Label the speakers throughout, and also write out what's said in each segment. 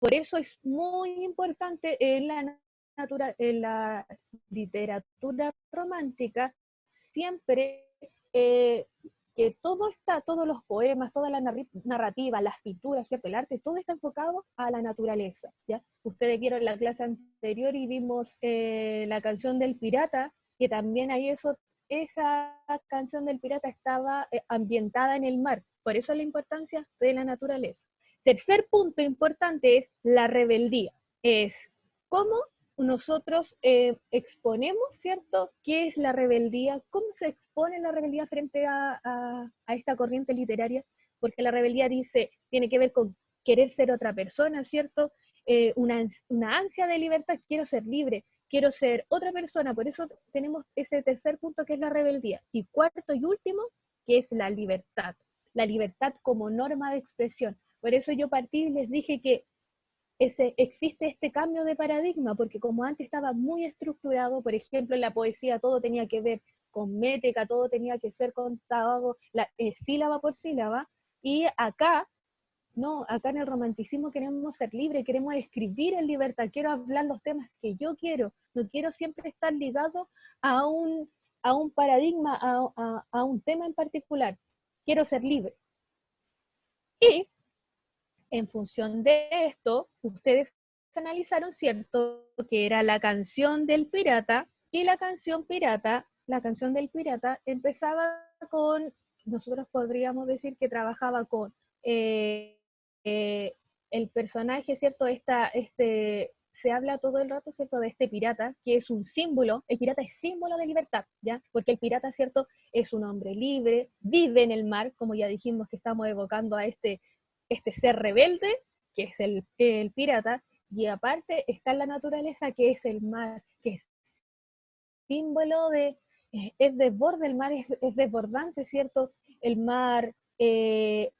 Speaker 1: Por eso es muy importante en en la literatura romántica siempre que todos los poemas, toda la narrativa, las pinturas, ¿cierto? El arte, todo está enfocado a la naturaleza, ¿ya? Ustedes vieron la clase anterior y vimos la canción del pirata, que también ahí esa canción del pirata estaba ambientada en el mar, por eso la importancia de la naturaleza. Tercer punto importante es la rebeldía, es cómo nosotros exponemos, ¿cierto? ¿Qué es la rebeldía? ¿Cómo se expone la rebeldía frente a esta corriente literaria? Porque la rebeldía tiene que ver con querer ser otra persona, ¿cierto? Una ansia de libertad, quiero ser libre, quiero ser otra persona, por eso tenemos ese tercer punto que es la rebeldía. Y cuarto y último, que es la libertad como norma de expresión. Por eso yo partí y les dije que existe este cambio de paradigma, porque como antes estaba muy estructurado, por ejemplo, en la poesía todo tenía que ver con métrica, todo tenía que ser contado sílaba por sílaba, y acá, no, acá en el romanticismo queremos ser libres, queremos escribir en libertad, quiero hablar los temas que yo quiero, no quiero siempre estar ligado a un paradigma, a un tema en particular, quiero ser libre. Y en función de esto, ustedes analizaron, ¿cierto?, que era la canción del pirata, y la canción del pirata empezaba con, nosotros podríamos decir que trabajaba con el personaje, ¿cierto? Se habla todo el rato, ¿cierto?, de este pirata, que es un símbolo, el pirata es símbolo de libertad, ¿ya? Porque el pirata, ¿cierto?, es un hombre libre, vive en el mar, como ya dijimos que estamos evocando a este ser rebelde, que es el pirata, y aparte está la naturaleza, que es el mar, que es símbolo es desborde, el mar es desbordante, ¿cierto? El mar se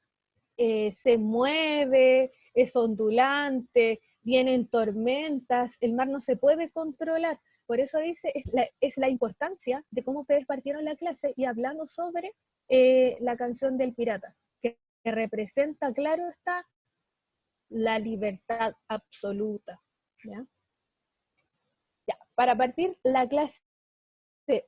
Speaker 1: mueve, es ondulante, vienen tormentas, el mar no se puede controlar. Por eso dice, es la importancia de cómo ustedes partieron la clase y hablando sobre la canción del pirata, que representa, claro está, la libertad absoluta. ¿Ya? Ya, para partir la clase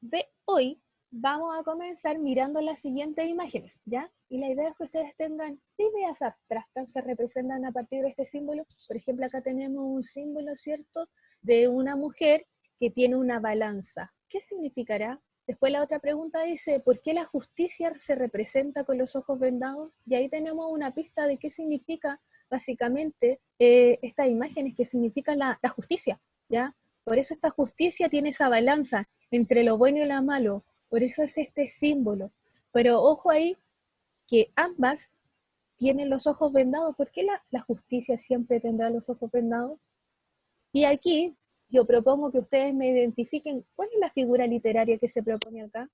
Speaker 1: de hoy, vamos a comenzar mirando las siguientes imágenes, ¿ya? Y la idea es que ustedes tengan ideas abstractas que representan a partir de este símbolo. Por ejemplo, acá tenemos un símbolo, ¿cierto?, de una mujer que tiene una balanza. ¿Qué significará? Después la otra pregunta dice, ¿por qué la justicia se representa con los ojos vendados? Y ahí tenemos una pista de qué significa básicamente estas imágenes, que significa la justicia, ¿ya? Por eso esta justicia tiene esa balanza entre lo bueno y lo malo, por eso es este símbolo. Pero ojo ahí, que ambas tienen los ojos vendados. ¿Por qué la justicia siempre tendrá los ojos vendados? Y aquí yo propongo que ustedes me identifiquen cuál es la figura literaria que se propone acá.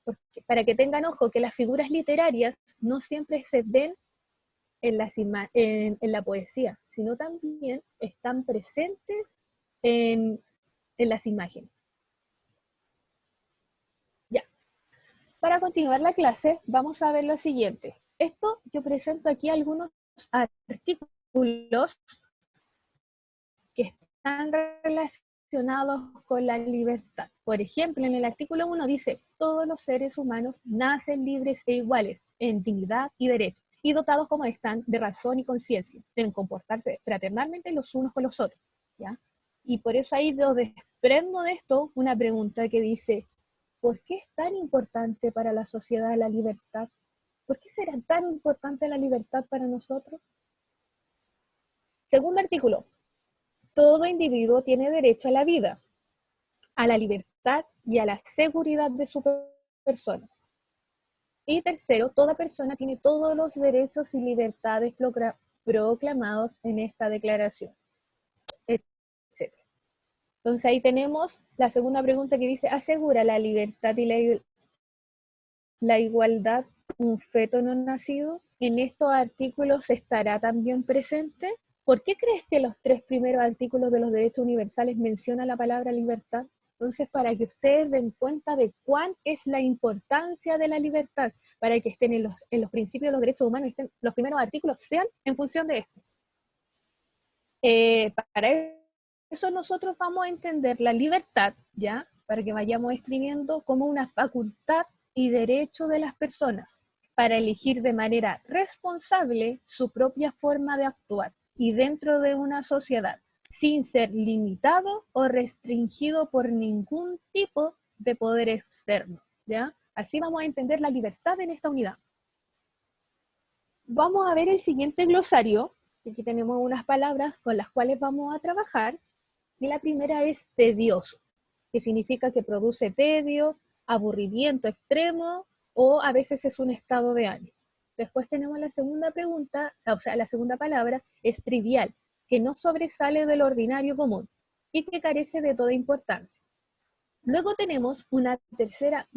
Speaker 1: Porque, para que tengan ojo, que las figuras literarias no siempre se ven en la poesía, sino también están presentes en las imágenes. Ya. Para continuar la clase, vamos a ver lo siguiente. Yo presento aquí algunos artículos que están relacionados con la libertad. Por ejemplo, en el artículo 1 dice, todos los seres humanos nacen libres e iguales en dignidad y derechos, y dotados como están de razón y conciencia. Deben comportarse fraternalmente los unos con los otros, ¿ya? Y por eso ahí yo desprendo de esto una pregunta que dice, ¿por qué es tan importante para la sociedad la libertad? ¿Por qué será tan importante la libertad para nosotros? Segundo artículo, todo individuo tiene derecho a la vida, a la libertad y a la seguridad de su persona. Y tercero, toda persona tiene todos los derechos y libertades proclamados en esta declaración, etc. Entonces ahí tenemos la segunda pregunta que dice, ¿asegura la libertad y la igualdad un feto no nacido? ¿En estos artículos estará también presente? ¿Por qué crees que los 3 primeros artículos de los derechos universales mencionan la palabra libertad? Entonces, para que ustedes den cuenta de cuán es la importancia de la libertad, para que estén en los principios de los derechos humanos, los primeros artículos sean en función de esto. Para eso nosotros vamos a entender la libertad, ¿ya? Para que vayamos escribiendo como una facultad y derecho de las personas para elegir de manera responsable su propia forma de actuar y dentro de una sociedad, sin ser limitado o restringido por ningún tipo de poder externo, ¿ya? Así vamos a entender la libertad en esta unidad. Vamos a ver el siguiente glosario. Aquí tenemos unas palabras con las cuales vamos a trabajar. Y la primera es tedioso, que significa que produce tedio, aburrimiento extremo o a veces es un estado de ánimo. Después tenemos la segunda pregunta, o sea, la segunda palabra es trivial, que no sobresale del ordinario común y que carece de toda importancia. Luego tenemos una tercera,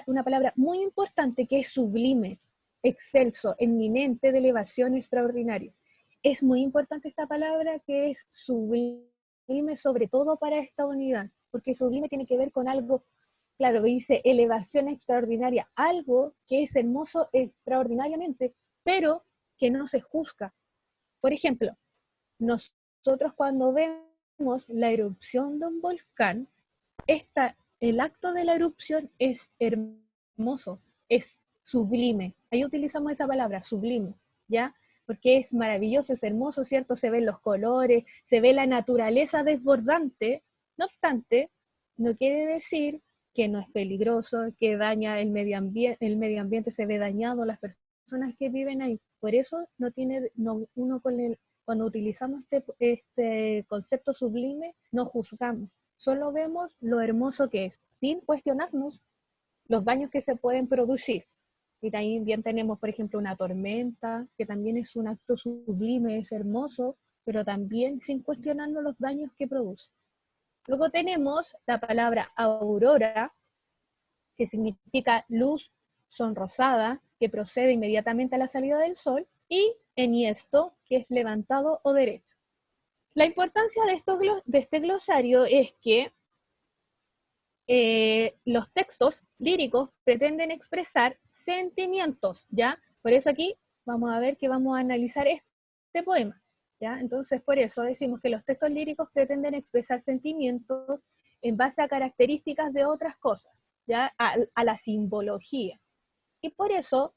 Speaker 1: una palabra muy importante que es sublime, excelso, eminente, de elevación extraordinaria. Es muy importante esta palabra que es sublime, sobre todo para esta unidad, porque sublime tiene que ver con algo, claro, dice elevación extraordinaria, algo que es hermoso extraordinariamente, pero que no se juzga. Por ejemplo, nosotros cuando vemos la erupción de un volcán, el acto de la erupción es hermoso, es sublime. Ahí utilizamos esa palabra, sublime, ¿ya? Porque es maravilloso, es hermoso, ¿cierto? Se ven los colores, se ve la naturaleza desbordante. No obstante, no quiere decir que no es peligroso, que daña el medio ambiente se ve dañado, las personas que viven ahí. Por eso uno cuando utilizamos este concepto sublime, no juzgamos, solo vemos lo hermoso que es, sin cuestionarnos los daños que se pueden producir. Y también tenemos, por ejemplo, una tormenta, que también es un acto sublime, es hermoso, pero también sin cuestionarnos los daños que produce. Luego tenemos la palabra aurora, que significa luz sonrosada, que procede inmediatamente a la salida del sol, y enhiesto, que es levantado o derecho. La importancia de este glosario es que los textos líricos pretenden expresar sentimientos, ¿ya? Por eso aquí vamos a ver que vamos a analizar este poema, ¿ya? Entonces, por eso decimos que los textos líricos pretenden expresar sentimientos en base a características de otras cosas, ¿ya? A la simbología. Y por eso,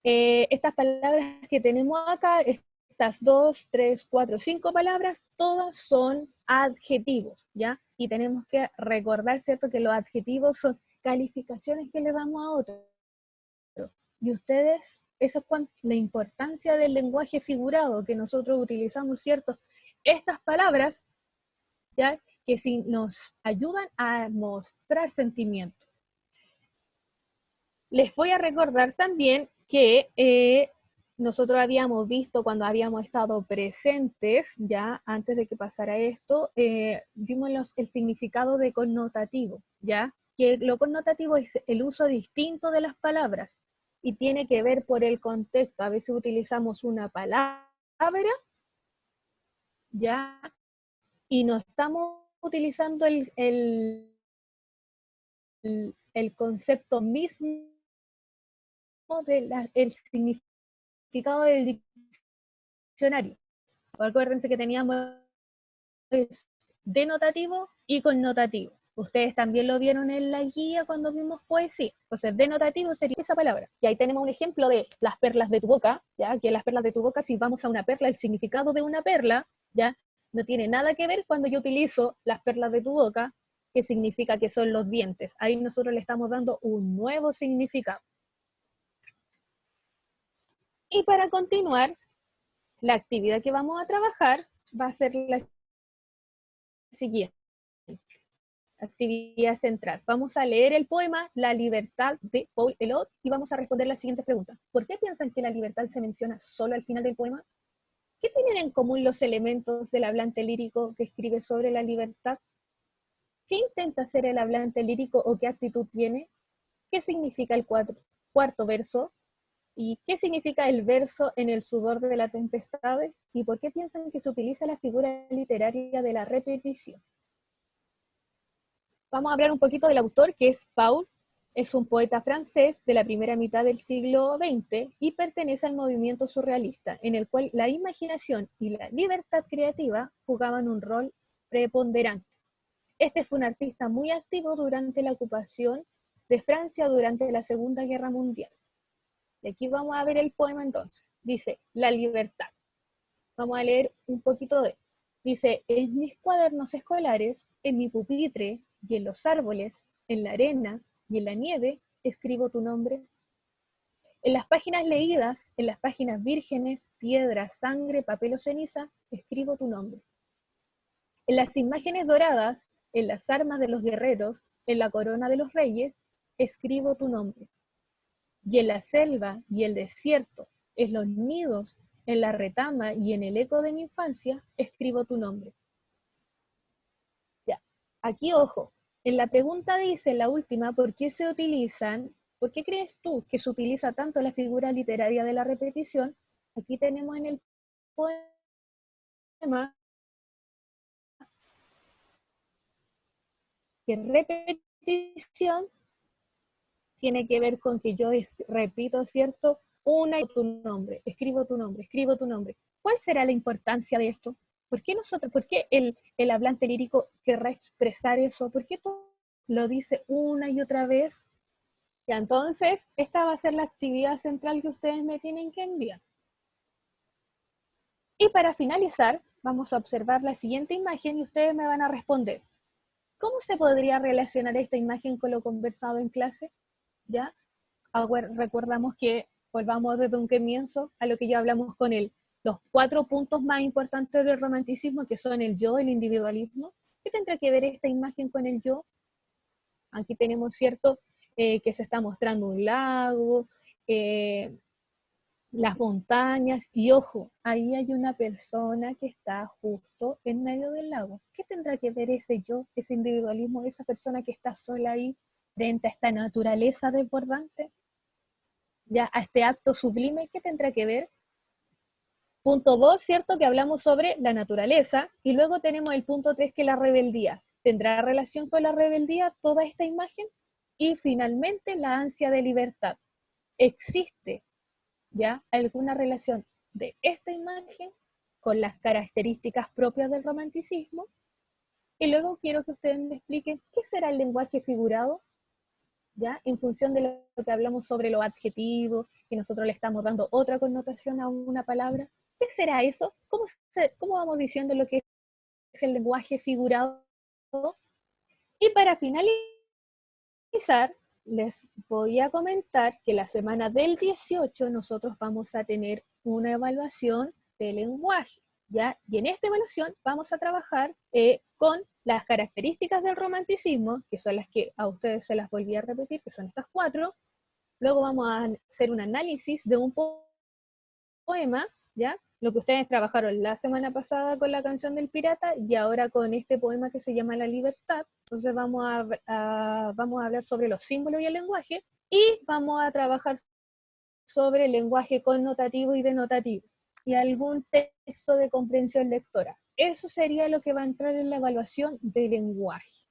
Speaker 1: estas palabras que tenemos acá, estas 2, 3, 4, 5 palabras, todas son adjetivos, ¿ya? Y tenemos que recordar, ¿cierto?, que los adjetivos son calificaciones que le damos a otro. Y ustedes, eso es la importancia del lenguaje figurado que nosotros utilizamos, ¿cierto? Estas palabras, ¿ya?, que sí nos ayudan a mostrar sentimientos. Les voy a recordar también que nosotros habíamos visto cuando habíamos estado presentes, ya antes de que pasara esto, vimos el significado de connotativo, ya que lo connotativo es el uso distinto de las palabras y tiene que ver por el contexto. A veces utilizamos una palabra, ya, y no estamos utilizando el concepto mismo del significado del diccionario. Acuérdense que teníamos denotativo y connotativo. Ustedes también lo vieron en la guía cuando vimos poesía. Entonces, denotativo sería esa palabra. Y ahí tenemos un ejemplo de las perlas de tu boca, ya que las perlas de tu boca, si vamos a una perla, el significado de una perla, ya no tiene nada que ver cuando yo utilizo las perlas de tu boca, que significa que son los dientes. Ahí nosotros le estamos dando un nuevo significado. Y para continuar, la actividad que vamos a trabajar va a ser la siguiente. Actividad central. Vamos a leer el poema La libertad de Paul Elot y vamos a responder las siguientes preguntas. ¿Por qué piensan que la libertad se menciona solo al final del poema? ¿Qué tienen en común los elementos del hablante lírico que escribe sobre la libertad? ¿Qué intenta hacer el hablante lírico o qué actitud tiene? ¿Qué significa el cuarto verso? ¿Y qué significa el verso en el sudor de la tempestad? ¿Y por qué piensan que se utiliza la figura literaria de la repetición? Vamos a hablar un poquito del autor, que es Paul Es un poeta francés de la primera mitad del siglo XX y pertenece al movimiento surrealista, en el cual la imaginación y la libertad creativa jugaban un rol preponderante. Este fue un artista muy activo durante la ocupación de Francia durante la Segunda Guerra Mundial. Y aquí vamos a ver el poema entonces. Dice, la libertad. Vamos a leer un poquito de él. Dice, en mis cuadernos escolares, en mi pupitre y en los árboles, en la arena y en la nieve, escribo tu nombre. En las páginas leídas, en las páginas vírgenes, piedra, sangre, papel o ceniza, escribo tu nombre. En las imágenes doradas, en las armas de los guerreros, en la corona de los reyes, escribo tu nombre. Y en la selva y el desierto, en los nidos, en la retama y en el eco de mi infancia, escribo tu nombre. Ya, aquí ojo, en la pregunta dice, la última, ¿por qué se utilizan? ¿Por qué crees tú que se utiliza tanto la figura literaria de la repetición? Aquí tenemos en el poema que repetición tiene que ver con que yo repito, ¿cierto? Una y tu nombre, escribo tu nombre, escribo tu nombre. ¿Cuál será la importancia de esto? ¿Por qué nosotros, por qué el hablante lírico querrá expresar eso? ¿Por qué todo lo dice una y otra vez? Ya, entonces, esta va a ser la actividad central que ustedes me tienen que enviar. Y para finalizar, vamos a observar la siguiente imagen y ustedes me van a responder. ¿Cómo se podría relacionar esta imagen con lo conversado en clase? ¿Ya? Recordamos que volvamos desde un comienzo a lo que ya hablamos con los 4 puntos más importantes del romanticismo, que son el yo, el individualismo. ¿Qué tendrá que ver esta imagen con el yo? Aquí tenemos, ¿cierto?, que se está mostrando un lago, las montañas, y ojo, ahí hay una persona que está justo en medio del lago. ¿Qué tendrá que ver ese yo, ese individualismo, esa persona que está sola ahí frente a esta naturaleza desbordante? Ya a este acto sublime, ¿qué tendrá que ver? Punto 2, ¿cierto? Que hablamos sobre la naturaleza, y luego tenemos el punto 3, que es la rebeldía. ¿Tendrá relación con la rebeldía toda esta imagen? Y finalmente la ansia de libertad. ¿Existe ya alguna relación de esta imagen con las características propias del romanticismo? Y luego quiero que ustedes me expliquen qué será el lenguaje figurado, ¿ya? En función de lo que hablamos sobre los adjetivos, que nosotros le estamos dando otra connotación a una palabra. ¿Qué será eso? ¿Cómo vamos diciendo lo que es el lenguaje figurado? Y para finalizar, les voy a comentar que la semana del 18 nosotros vamos a tener una evaluación de lenguaje, ¿ya? Y en esta evaluación vamos a trabajar con las características del romanticismo, que son las que a ustedes se las volví a repetir, que son estas 4. Luego vamos a hacer un análisis de un poema, ¿ya? Lo que ustedes trabajaron la semana pasada con la canción del pirata y ahora con este poema que se llama La Libertad. Entonces vamos a hablar sobre los símbolos y el lenguaje, y vamos a trabajar sobre el lenguaje connotativo y denotativo y algún texto de comprensión lectora. Eso sería lo que va a entrar en la evaluación de lenguaje.